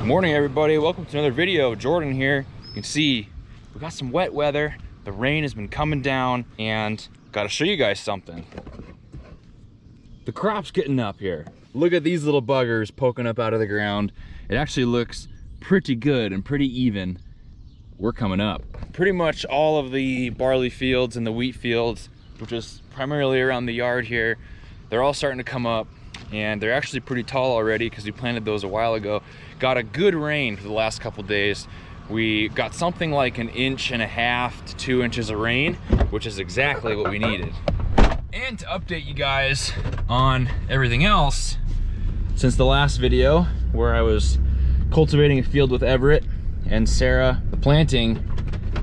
Morning everybody, welcome to another video. Jordan here. You can see we got some wet weather. The rain has been coming down and gotta show you guys something. The crop's getting up here. Look at these little buggers poking up out of the ground. It actually looks pretty good and pretty even. We're coming up. Pretty much all of the barley fields and the wheat fields, which is primarily around the yard here, they're all starting to come up, and they're actually pretty tall already because we planted those a while ago. Got a good rain for the last couple days. We got something like 1.5 inches to 2 inches of rain, which is exactly what we needed. And to update you guys on everything else, since the last video where I was cultivating a field with Everett and Sarah, the planting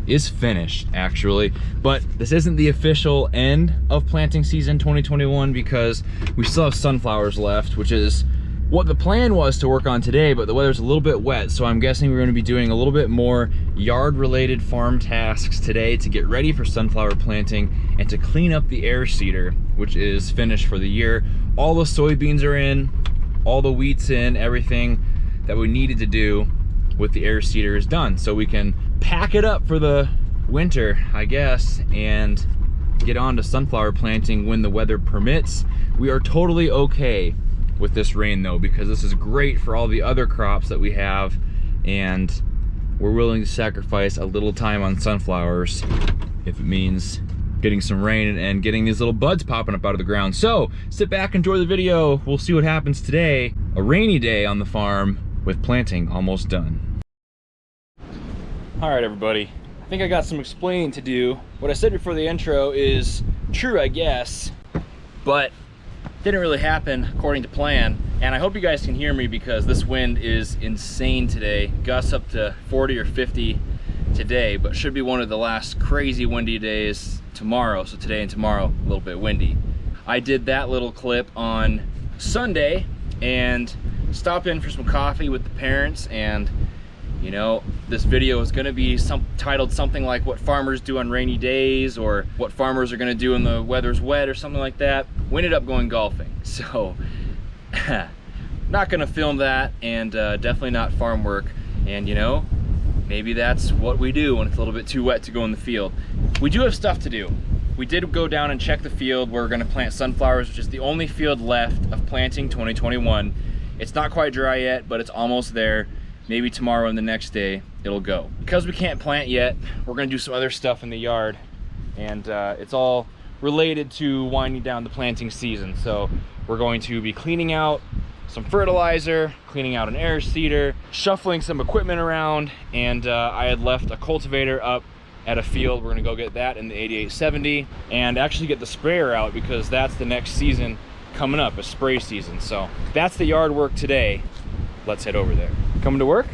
is finished actually, but this isn't the official end of planting season 2021 because we still have sunflowers left, which is what the plan was to work on today, but the weather's a little bit wet, so I'm guessing we're going to be doing a little bit more yard related farm tasks today to get ready for sunflower planting and to clean up the air seeder, which is finished for the year. All the soybeans are in, all the wheat's in, everything that we needed to do with the air seeder is done, so we can pack it up for the winter, I guess, and get on to sunflower planting when the weather permits. We are totally okay with this rain though, because this is great for all the other crops that we have, and we're willing to sacrifice a little time on sunflowers if it means getting some rain and getting these little buds popping up out of the ground. So sit back, enjoy the video. We'll see what happens today. A rainy day on the farm with planting almost done. All right, everybody, I think I got some explaining to do. What I said before the intro is true, I guess, but didn't really happen according to plan. And I hope you guys can hear me because this wind is insane today. Gusts up to 40 or 50 today, but should be one of the last crazy windy days tomorrow. So today and tomorrow, a little bit windy. I did that little clip on Sunday and stopped in for some coffee with the parents, and you know, this video is going to be titled something like what farmers do on rainy days, or what farmers are going to do when the weather's wet, or something like that. We ended up going golfing, so not going to film that, and definitely not farm work. And you know, maybe that's what we do when it's a little bit too wet to go in the field. We do have stuff to do. We did go down and check the field. We're going to plant sunflowers, which is the only field left of planting 2021. It's not quite dry yet, but it's almost there. Maybe tomorrow and the next day it'll go. Because we can't plant yet, we're gonna do some other stuff in the yard, and it's all related to winding down the planting season. So we're going to be cleaning out some fertilizer, cleaning out an air seeder, shuffling some equipment around, and I had left a cultivator up at a field. We're gonna go get that in the 8870 and actually get the sprayer out, because that's the next season coming up, a spray season. So that's the yard work today. Let's head over there. Coming to work?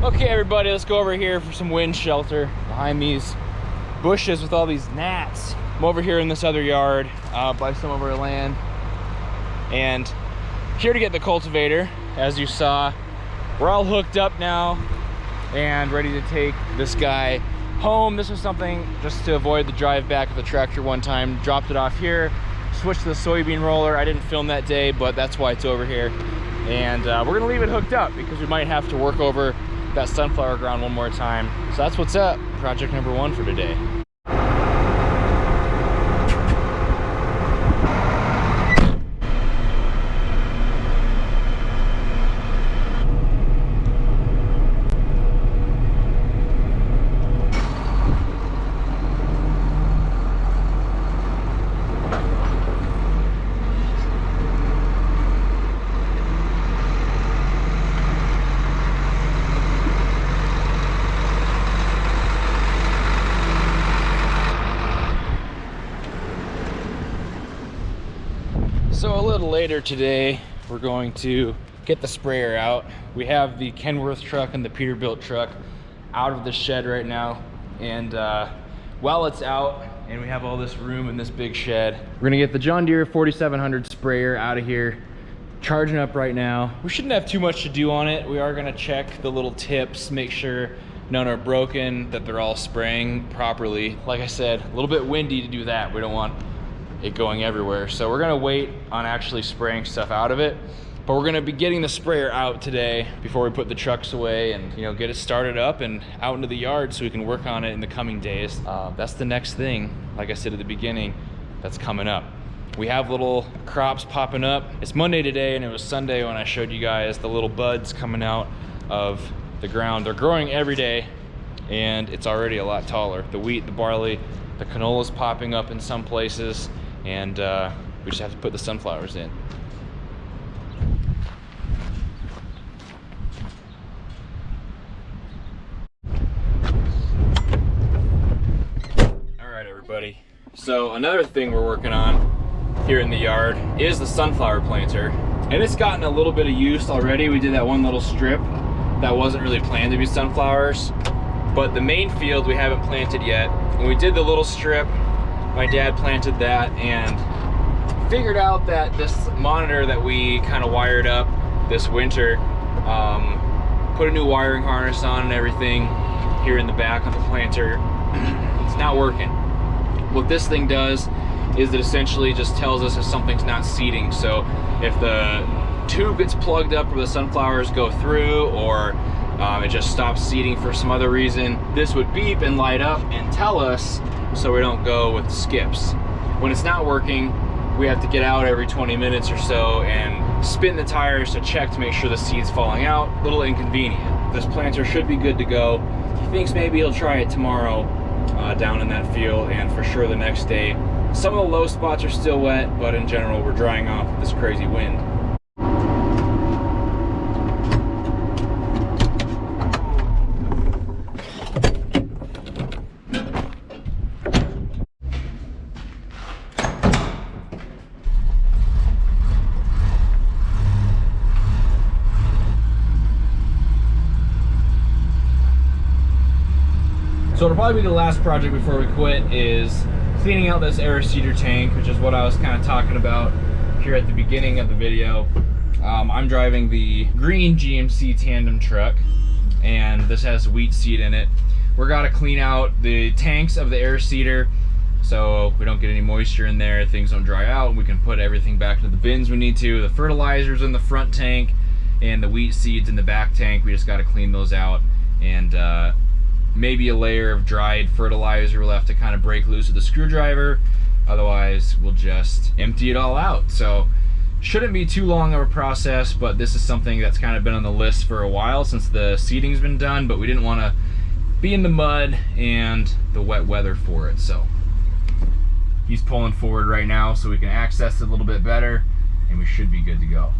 Okay everybody, let's go over here for some wind shelter behind these bushes with all these gnats. I'm over here in this other yard by some of our land, and here to get the cultivator. As you saw, we're all hooked up now and ready to take this guy home. This was something just to avoid the drive back of the tractor one time. Dropped it off here, switched to the soybean roller. I didn't film that day, but that's why it's over here. And we're gonna leave it hooked up because we might have to work over that sunflower ground one more time. So that's what's up, project number 1 for today. So a little later today, we're going to get the sprayer out. We have the Kenworth truck and the Peterbilt truck out of the shed right now. And while it's out and we have all this room in this big shed, we're gonna get the John Deere 4700 sprayer out of here, charging up right now. We shouldn't have too much to do on it. We are gonna check the little tips, make sure none are broken, that they're all spraying properly. Like I said, a little bit windy to do that. We don't want it going everywhere. So we're gonna wait on actually spraying stuff out of it. But we're gonna be getting the sprayer out today before we put the trucks away and, you know, get it started up and out into the yard so we can work on it in the coming days. That's the next thing, like I said at the beginning, that's coming up. We have little crops popping up. It's Monday today and it was Sunday when I showed you guys the little buds coming out of the ground. They're growing every day and it's already a lot taller. The wheat, the barley, the canola's popping up in some places, and we just have to put the sunflowers in. All right, everybody. So another thing we're working on here in the yard is the sunflower planter. And it's gotten a little bit of use already. We did that one little strip that wasn't really planned to be sunflowers. But the main field we haven't planted yet. When we did the little strip, my dad planted that and figured out that this monitor that we kind of wired up this winter, put a new wiring harness on and everything here in the back of the planter, it's not working. What this thing does is it essentially just tells us if something's not seeding. So if the tube gets plugged up where the sunflowers go through, or it just stops seeding for some other reason, this would beep and light up and tell us so we don't go with skips. When it's not working, we have to get out every 20 minutes or so and spin the tires to check to make sure the seed's falling out. A little inconvenient. This planter should be good to go. He thinks maybe he'll try it tomorrow down in that field, and for sure the next day. Some of the low spots are still wet, but in general we're drying off with this crazy wind. So it'll probably be the last project before we quit, is cleaning out this air seeder tank, which is what I was kind of talking about here at the beginning of the video. I'm driving the green GMC tandem truck, and this has wheat seed in it. We're gotta clean out the tanks of the air seeder so we don't get any moisture in there, things don't dry out, and we can put everything back into the bins we need to. The fertilizer's in the front tank and the wheat seeds in the back tank. We just gotta clean those out, and maybe a layer of dried fertilizer we'll have to kind of break loose with a screwdriver. Otherwise, we'll just empty it all out. So, shouldn't be too long of a process, but this is something that's kind of been on the list for a while since the seeding's been done, but we didn't want to be in the mud and the wet weather for it. So, he's pulling forward right now so we can access it a little bit better, and we should be good to go.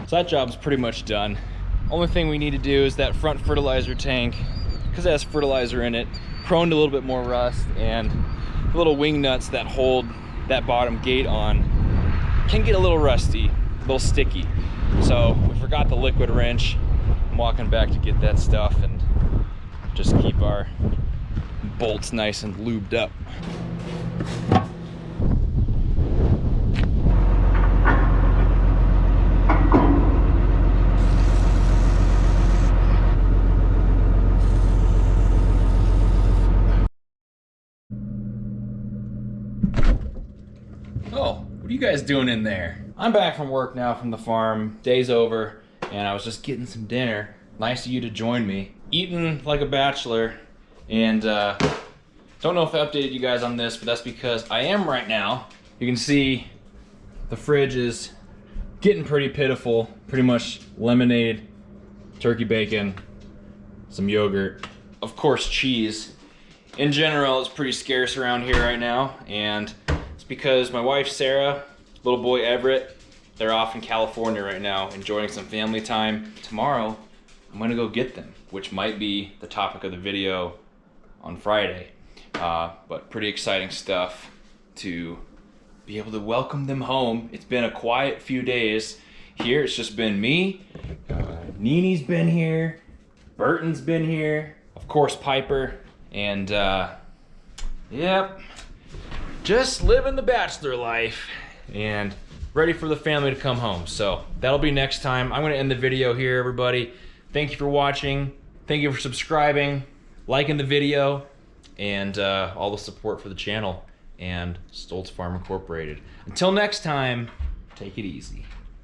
So that job's pretty much done. Only thing we need to do is that front fertilizer tank, because it has fertilizer in it, prone to a little bit more rust, and the little wing nuts that hold that bottom gate on can get a little rusty, a little sticky. So we forgot the liquid wrench. I'm walking back to get that stuff and just keep our bolts nice and lubed up. Oh, what are you guys doing in there? I'm back from work now from the farm. Day's over, and I was just getting some dinner. Nice of you to join me. Eating like a bachelor, and don't know if I updated you guys on this, but that's because I am right now. You can see the fridge is getting pretty pitiful. Pretty much lemonade, turkey bacon, some yogurt, of course cheese. In general, it's pretty scarce around here right now, and it's because my wife Sarah, little boy Everett, they're off in California right now enjoying some family time. Tomorrow, I'm gonna go get them, which might be the topic of the video on Friday. But pretty exciting stuff to be able to welcome them home. It's been a quiet few days here. It's just been me, Nini's been here, Burton's been here, of course Piper, and yep, just living the bachelor life and ready for the family to come home. So that'll be next time. I'm gonna end the video here, everybody. Thank you for watching. Thank you for subscribing, liking the video, and all the support for the channel and Stoltz Farm Incorporated. Until next time, take it easy.